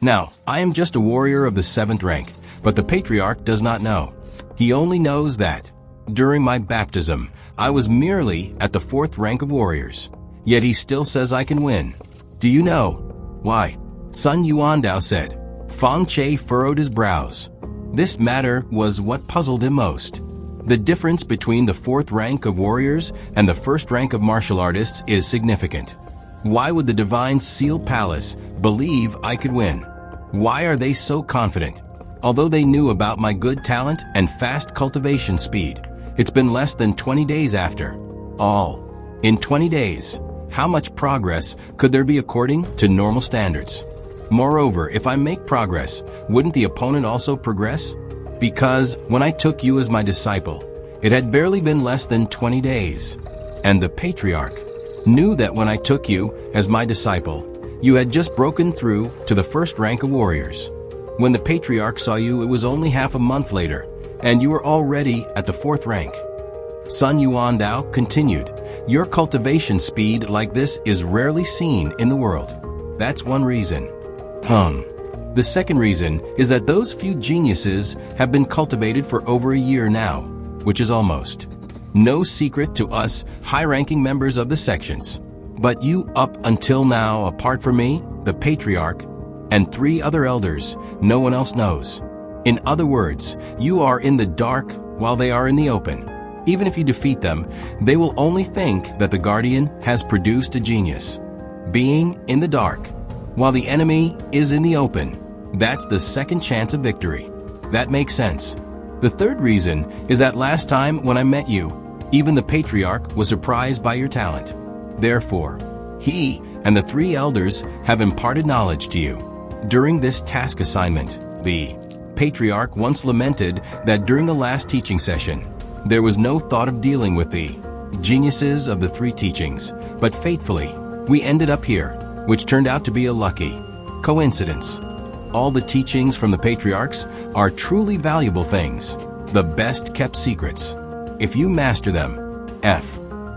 Now, I am just a warrior of the 7th rank, but the Patriarch does not know. He only knows that, during my baptism, I was merely at the 4th rank of warriors. Yet he still says I can win. Do you know why? Sun Yuandao said. Fang Che furrowed his brows. This matter was what puzzled him most. The difference between the 4th rank of warriors and the 1st rank of martial artists is significant. Why would the Divine Seal Palace believe I could win? Why are they so confident? Although they knew about my good talent and fast cultivation speed, it's been less than 20 days after all. In 20 days, how much progress could there be according to normal standards? Moreover, if I make progress, wouldn't the opponent also progress? Because when I took you as my disciple, it had barely been less than 20 days. And the Patriarch knew that when I took you as my disciple, you had just broken through to the 1st rank of warriors. When the Patriarch saw you, it was only half a month later, and you were already at the 4th rank. Sun Yuandao continued, your cultivation speed like this is rarely seen in the world. That's one reason. The second reason is that those few geniuses have been cultivated for over a year now, which is almost no secret to us high-ranking members of the sections. But you up until now, apart from me, the Patriarch, and 3 other elders, no one else knows. In other words, you are in the dark while they are in the open. Even if you defeat them, they will only think that the Guardian has produced a genius. Being in the dark, while the enemy is in the open, that's the second chance of victory. That makes sense. The third reason is that last time when I met you, even the Patriarch was surprised by your talent. Therefore, he and the 3 elders have imparted knowledge to you. During this task assignment, the Patriarch once lamented that during the last teaching session, there was no thought of dealing with the geniuses of the 3 teachings, but fatefully, we ended up here, which turned out to be a lucky coincidence. All the teachings from the Patriarchs are truly valuable things, the best kept secrets. If you master them,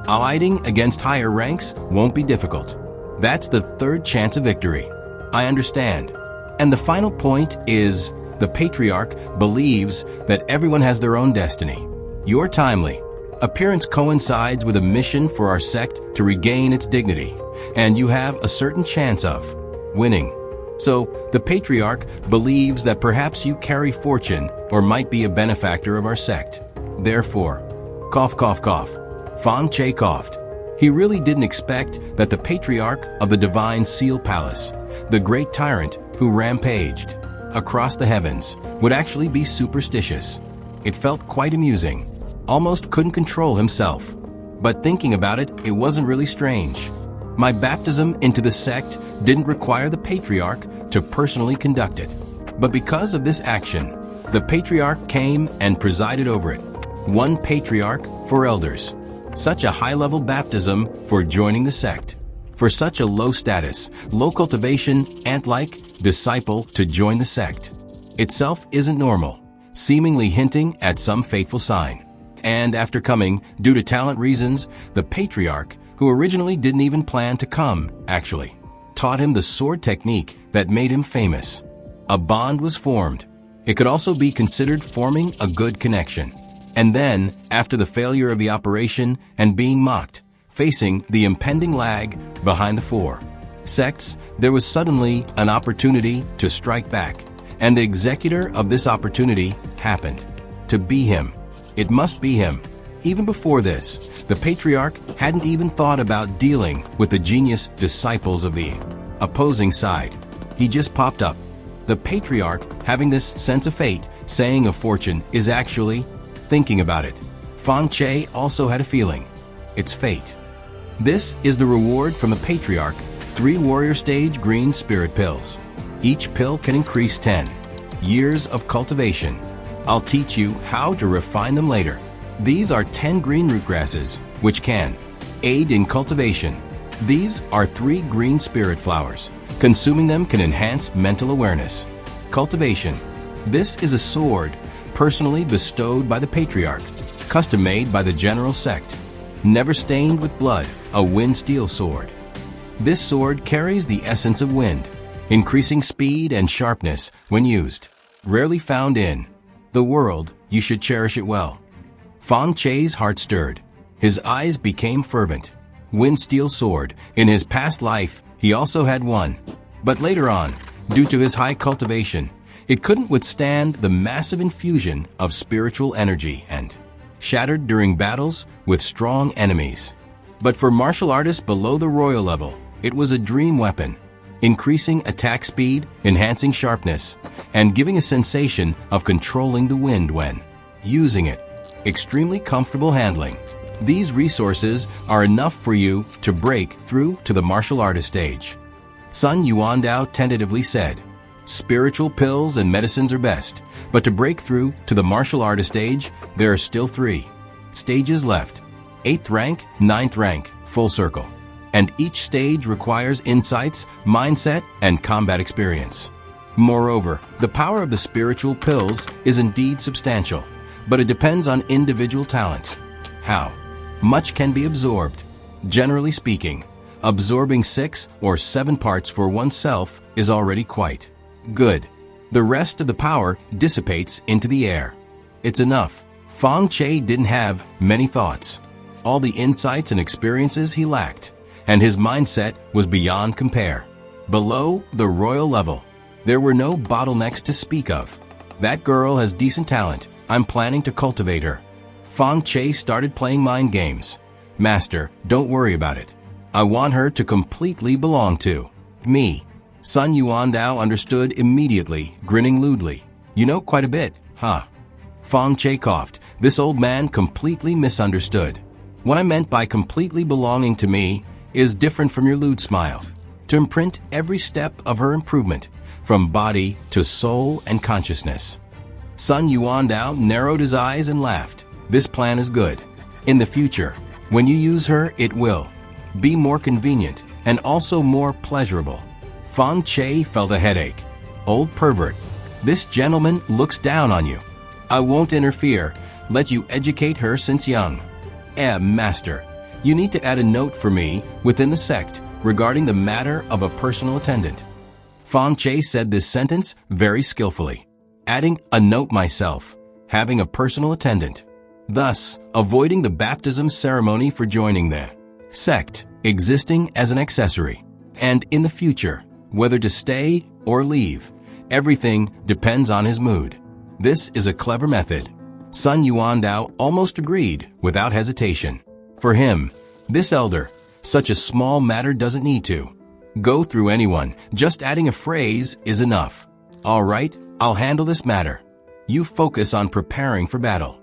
fighting against higher ranks won't be difficult. That's the 3rd chance of victory. I understand. And the final point is, the Patriarch believes that everyone has their own destiny. Your timely appearance coincides with a mission for our sect to regain its dignity, and you have a certain chance of winning. So, the Patriarch believes that perhaps you carry fortune or might be a benefactor of our sect. Therefore, cough cough cough, Fang Che coughed. He really didn't expect that the Patriarch of the Divine Seal Palace, the great tyrant who rampaged across the heavens, would actually be superstitious. It felt quite amusing. Almost couldn't control himself. But thinking about it, it wasn't really strange. My baptism into the sect didn't require the Patriarch to personally conduct it. But because of this action, the Patriarch came and presided over it. 1 Patriarch for elders. Such a high-level baptism for joining the sect. For such a low status, low cultivation, ant-like disciple to join the sect itself isn't normal, seemingly hinting at some fateful sign. And after coming, due to talent reasons, the Patriarch, who originally didn't even plan to come, actually taught him the sword technique that made him famous. A bond was formed. It could also be considered forming a good connection. And then, after the failure of the operation and being mocked, facing the impending lag behind the 4 sects, there was suddenly an opportunity to strike back. And the executor of this opportunity happened to be him. It must be him. Even before this, the Patriarch hadn't even thought about dealing with the genius disciples of the opposing side. He just popped up. The Patriarch, having this sense of fate, saying of fortune, is actually thinking about it. Fang Che also had a feeling. It's fate. This is the reward from the Patriarch, 3 warrior stage green spirit pills. Each pill can increase 10 years of cultivation. I'll teach you how to refine them later. These are 10 green root grasses, which can aid in cultivation. These are 3 green spirit flowers. Consuming them can enhance mental awareness. Cultivation. This is a sword personally bestowed by the Patriarch, custom made by the general sect. Never stained with blood, a wind steel sword. This sword carries the essence of wind. increasing speed and sharpness when used. Rarely found in the world, you should cherish it well. Fang Chie's heart stirred. His eyes became fervent. Wind Steel Sword. In his past life, he also had one. But later on, due to his high cultivation, it couldn't withstand the massive infusion of spiritual energy and shattered during battles with strong enemies. But for martial artists below the royal level, it was a dream weapon, increasing attack speed, enhancing sharpness, and giving a sensation of controlling the wind when using it. Extremely comfortable handling. These resources are enough for you to break through to the martial artist stage. Sun Yuandao tentatively said, spiritual pills and medicines are best, but to break through to the martial artist stage, there are still 3 stages left. 8th rank, 9th rank, full circle. And each stage requires insights, mindset, and combat experience. Moreover, the power of the spiritual pills is indeed substantial, but it depends on individual talent. How much can be absorbed? Generally speaking, absorbing 6 or 7 parts for oneself is already quite good. The rest of the power dissipates into the air. It's enough. Fang Chie didn't have many thoughts. All the insights and experiences he lacked, and his mindset was beyond compare. Below the royal level, there were no bottlenecks to speak of. That girl has decent talent. I'm planning to cultivate her. Fang Chie started playing mind games. Master, don't worry about it. I want her to completely belong to me. Sun Yuandao understood immediately, grinning lewdly. You know quite a bit, huh? Fang Chie coughed. This old man completely misunderstood. What I meant by completely belonging to me is different from your lewd smile. To imprint every step of her improvement, from body to soul and consciousness. Sun Yuandao narrowed his eyes and laughed. This plan is good. In the future, when you use her, it will be more convenient and also more pleasurable. Fang Chie felt a headache. Old pervert. This gentleman looks down on you. I won't interfere. Let you educate her since young. Master, you need to add a note for me within the sect regarding the matter of a personal attendant. Fang Chie said this sentence very skillfully, adding a note myself, having a personal attendant, thus avoiding the baptism ceremony for joining the sect, existing as an accessory. And in the future, whether to stay or leave, everything depends on his mood. This is a clever method. Sun Yuandao almost agreed without hesitation. For him, this elder, such a small matter doesn't need to go through anyone. Just adding a phrase is enough. All right, I'll handle this matter. You focus on preparing for battle.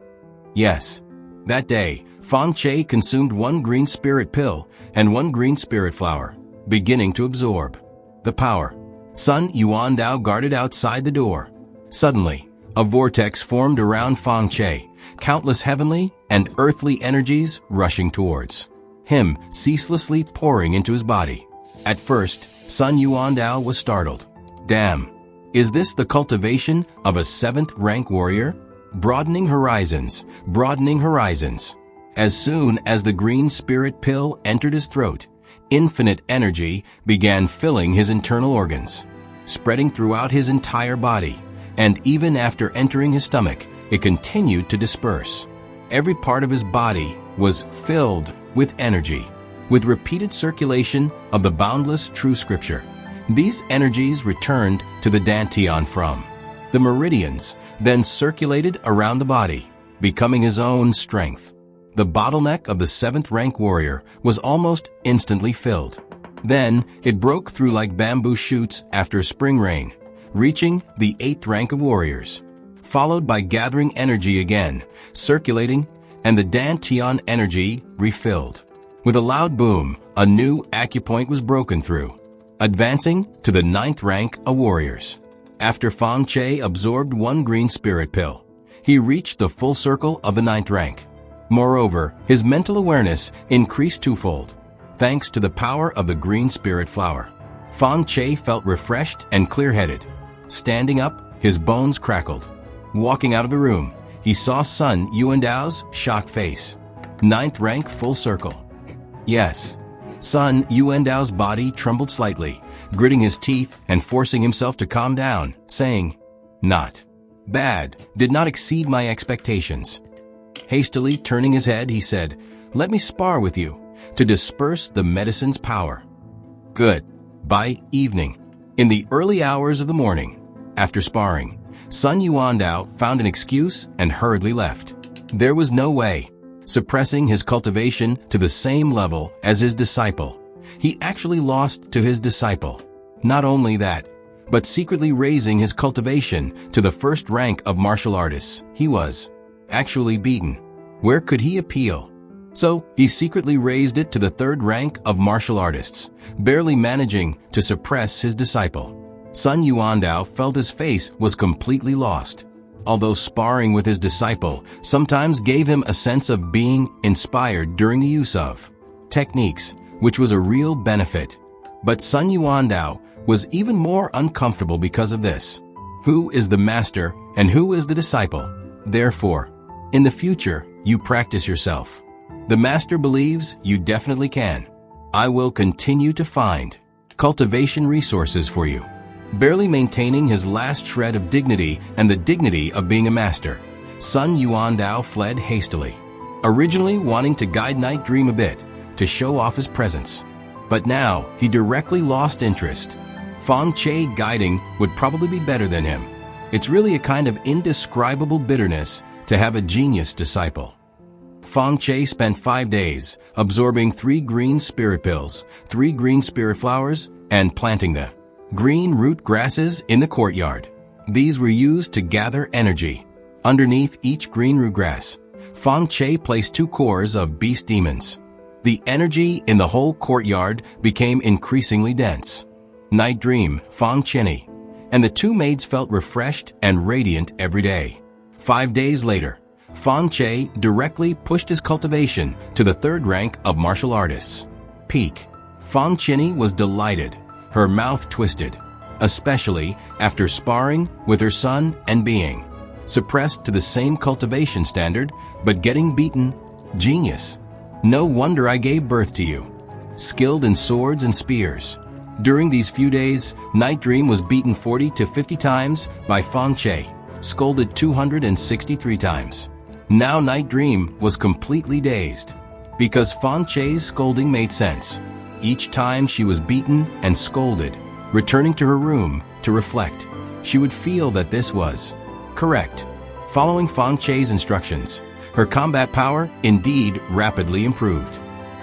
Yes. That day, Fang Chie consumed 1 green spirit pill and 1 green spirit flower, beginning to absorb the power. Sun Yuandao guarded outside the door. Suddenly, a vortex formed around Fang Chie, countless heavenly and earthly energies rushing towards him, ceaselessly pouring into his body. At first, Sun Yuandao was startled. Damn, is this the cultivation of a 7th rank warrior? Broadening horizons, broadening horizons. As soon as the green spirit pill entered his throat, infinite energy began filling his internal organs, spreading throughout his entire body, and even after entering his stomach, it continued to disperse. Every part of his body was filled with energy, with repeated circulation of the boundless true scripture. These energies returned to the Dantian from the meridians, then circulated around the body, becoming his own strength. The bottleneck of the 7th rank warrior was almost instantly filled. Then it broke through like bamboo shoots after spring rain, reaching the 8th rank of warriors, followed by gathering energy again, circulating, and the Dantian energy refilled. With a loud boom, a new acupoint was broken through, advancing to the 9th rank of warriors. After Fang Chie absorbed 1 green spirit pill, he reached the full circle of the 9th rank. Moreover, his mental awareness increased twofold, thanks to the power of the green spirit flower. Fang Chie felt refreshed and clear-headed. Standing up, his bones crackled. Walking out of the room, he saw Sun Yuandao's shocked face. 9th rank full circle. Yes. Sun Yuandao's body trembled slightly, gritting his teeth and forcing himself to calm down, saying, "Not bad, did not exceed my expectations." Hastily turning his head, he said, "Let me spar with you, to disperse the medicine's power." Good. By evening, in the early hours of the morning, after sparring, Sun Yuandao found an excuse and hurriedly left. There was no way. Suppressing his cultivation to the same level as his disciple, he actually lost to his disciple. Not only that, but secretly raising his cultivation to the first rank of martial artists, he was actually beaten. Where could he appeal? So, he secretly raised it to the third rank of martial artists, barely managing to suppress his disciple. Sun Yuandao felt his face was completely lost. Although sparring with his disciple sometimes gave him a sense of being inspired during the use of techniques, which was a real benefit. But Sun Yuandao was even more uncomfortable because of this. Who is the master and who is the disciple? Therefore, in the future, you practice yourself. The master believes you definitely can. I will continue to find cultivation resources for you. Barely maintaining his last shred of dignity and the dignity of being a master, Sun Yuandao fled hastily, originally wanting to guide Night Dream a bit, to show off his presence. But now, he directly lost interest. Fang Che guiding would probably be better than him. It's really a kind of indescribable bitterness to have a genius disciple. Fang Che spent 5 days absorbing 3 green spirit pills, 3 green spirit flowers, and planting the green root grasses in the courtyard. These were used to gather energy. Underneath each green root grass, Fang Che placed 2 cores of beast demons. The energy in the whole courtyard became increasingly dense. Night Dream, Fang Chenny, and the 2 maids felt refreshed and radiant every day. 5 days later, Fang Che directly pushed his cultivation to the 3rd rank of martial artists. Peak. Fang Chenny was delighted, her mouth twisted, especially after sparring with her son and being suppressed to the same cultivation standard, but getting beaten. Genius. No wonder I gave birth to you. Skilled in swords and spears. During these few days, Night Dream was beaten 40 to 50 times by Fang Che, scolded 263 times. Now Night Dream was completely dazed, because Fang Che's scolding made sense. Each time she was beaten and scolded, returning to her room to reflect, she would feel that this was correct. Following Fang Che's instructions, her combat power indeed rapidly improved.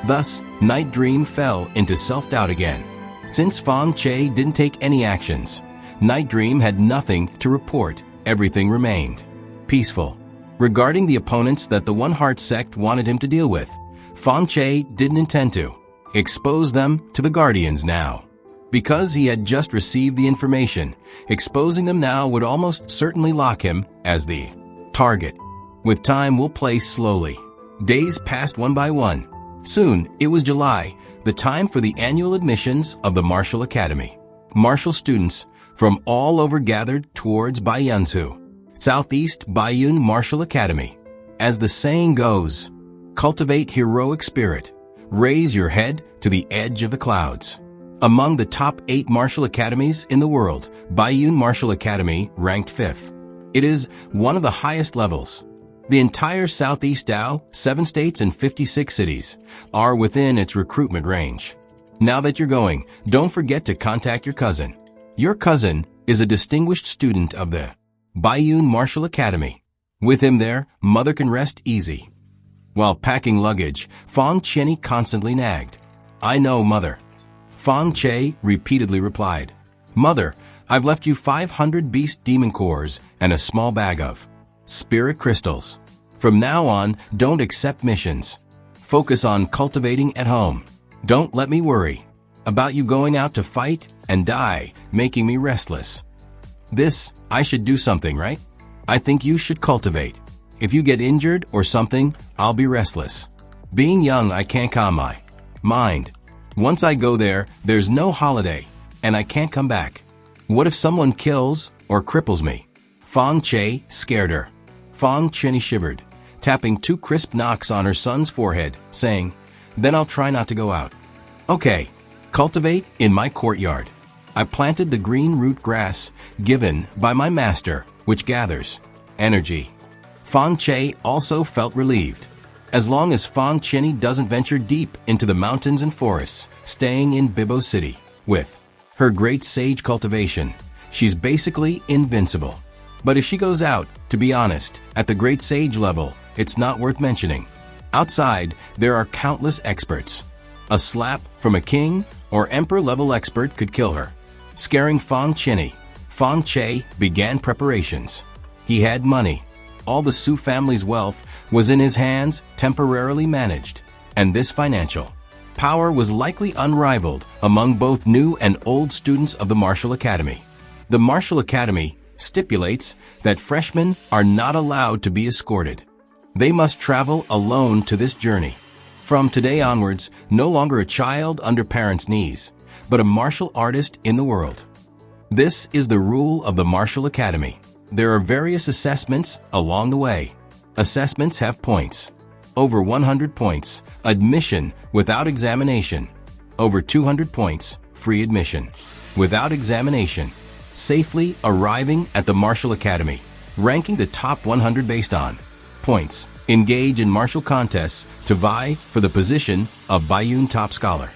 Thus, Night Dream fell into self-doubt again. Since Fang Che didn't take any actions, Night Dream had nothing to report. Everything remained peaceful. Regarding the opponents that the One Heart sect wanted him to deal with, Fang Che didn't intend to expose them to the Guardians now. Because he had just received the information, exposing them now would almost certainly lock him as the target. With time will play slowly. Days passed one by one. Soon, it was July, the time for the annual admissions of the Martial Academy. Martial students from all over gathered towards Baiyunsu, Southeast Baiyun Martial Academy. As the saying goes, cultivate heroic spirit, raise your head to the edge of the clouds. Among the top 8 martial academies in the world, Baiyun Martial Academy ranked 5th. It is one of the highest levels. The entire Southeast Dao, 7 states and 56 cities, are within its recruitment range. Now that you're going, don't forget to contact your cousin. Your cousin is a distinguished student of the Baiyun Martial Academy. With him there, mother can rest easy. While packing luggage, Fang Chenny constantly nagged. I know, mother. Fang Che repeatedly replied. Mother, I've left you 500 beast demon cores and a small bag of spirit crystals. From now on, don't accept missions. Focus on cultivating at home. Don't let me worry about you going out to fight and die, making me restless. This, I should do something, right? I think you should cultivate. If you get injured or something, I'll be restless. Being young, I can't calm my mind. Once I go there, there's no holiday, and I can't come back. What if someone kills or cripples me? Fang Che scared her. Fang Chenny shivered, tapping 2 crisp knocks on her son's forehead, saying, Then I'll try not to go out. Okay, cultivate in my courtyard. I planted the green root grass given by my master, which gathers energy. Fang Che also felt relieved. As long as Fang Cheney doesn't venture deep into the mountains and forests, staying in Bibo City, with her great sage cultivation, she's basically invincible. But if she goes out, to be honest, at the great sage level, it's not worth mentioning. Outside, there are countless experts. A slap from a king or emperor-level expert could kill her. Scaring Fang Cheney, Fang Che began preparations. He had money. All the Su family's wealth was in his hands, temporarily managed. And this financial power was likely unrivaled among both new and old students of the Martial Academy. The Martial Academy stipulates that freshmen are not allowed to be escorted. They must travel alone to this journey. From today onwards, no longer a child under parents' knees, but a martial artist in the world. This is the rule of the Martial Academy. There are various assessments along the way. Assessments have points. Over 100 points, admission without examination. Over 200 points, free admission. Without examination. Safely arriving at the Martial Academy, ranking the top 100 based on points. Engage in martial contests to vie for the position of Baiyun Top Scholar.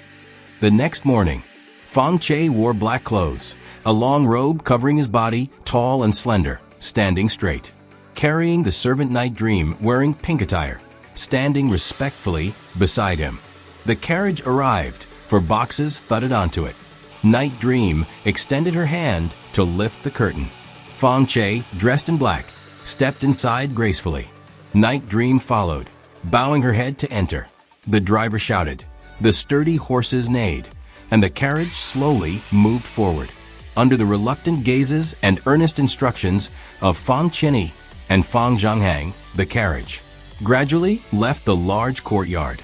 The next morning, Fang Che wore black clothes, a long robe covering his body, tall and slender, standing straight. Carrying the servant Night Dream wearing pink attire, standing respectfully beside him. The carriage arrived, for boxes thudded onto it. Night Dream extended her hand to lift the curtain. Fang Che, dressed in black, stepped inside gracefully. Night Dream followed, bowing her head to enter. The driver shouted. The sturdy horses neighed, and the carriage slowly moved forward, under the reluctant gazes and earnest instructions of Fang Cheney and Fang Zhanghang. The carriage gradually left the large courtyard.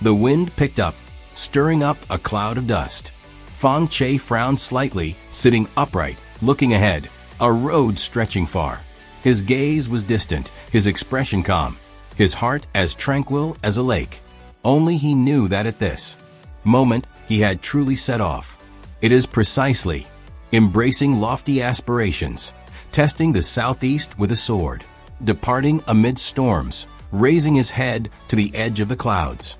The wind picked up, stirring up a cloud of dust. Fang Che frowned slightly, sitting upright, looking ahead, a road stretching far. His gaze was distant, his expression calm, his heart as tranquil as a lake. Only he knew that at this moment he had truly set off. It is precisely embracing lofty aspirations, testing the southeast with a sword, departing amid storms, raising his head to the edge of the clouds.